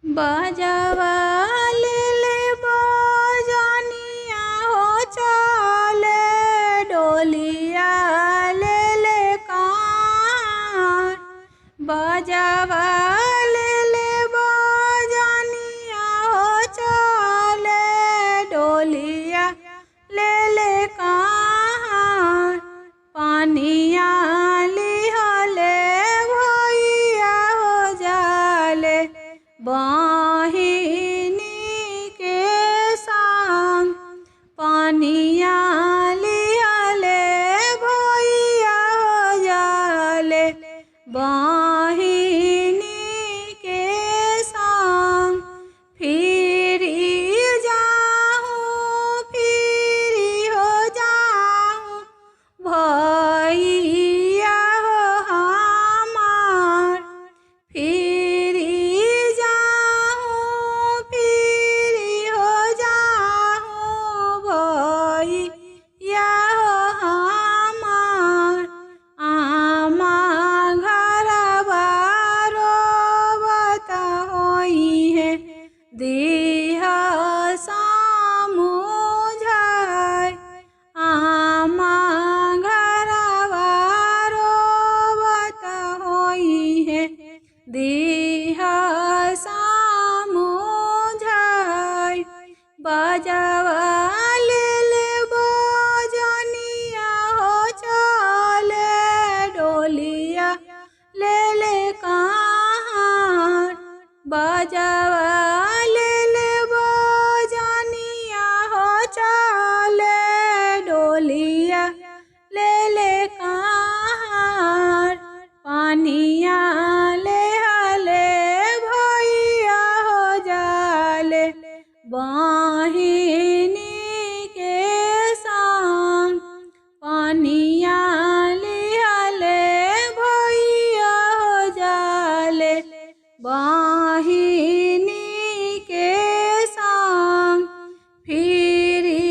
बजवा ले ले बजनिया हो चले डोलिया ले ले कान। बजवा ले ले बजनिया हो चले डोलिया ले ले कान। पानिया लिहले भैया हो जाले बहिनी के संग। पानिया लिहले भैया हो जाले बहिनी के संग। फिरी जाऊँ फिरी हो जाऊँ भैया हो हमार। फिरी जाऊँ फिरी हो जाऊँ भैया हो हमार। आमा घरवा रोवत होई है देह समुझाय। आमा घरवा रोवत होई है देह समुझाय। बजवा ले ले बजनिया हो चले डोलिया ले ले कान। बजवा ले ले बजनिया हो चले डोलिया ले ले कान। पानिया ले हले भैया हो जाले बहिनी के संग। पानिया लिहले भैया हो जाले बहिनी के संग। फिरी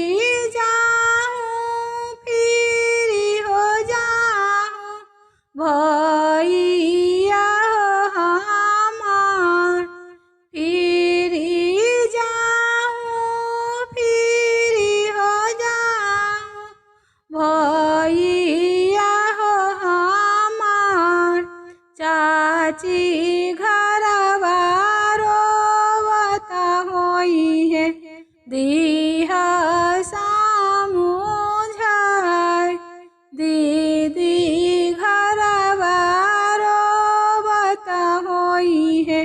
जाऊँ फिरी हो जाऊँ भैया हो हमार। फिरी जाऊँ फिरी हो जाऊँ भैया हो हमार। चाची घरवा रोवत होई है देह समुझाय। दीदी घरवा रोवत होई है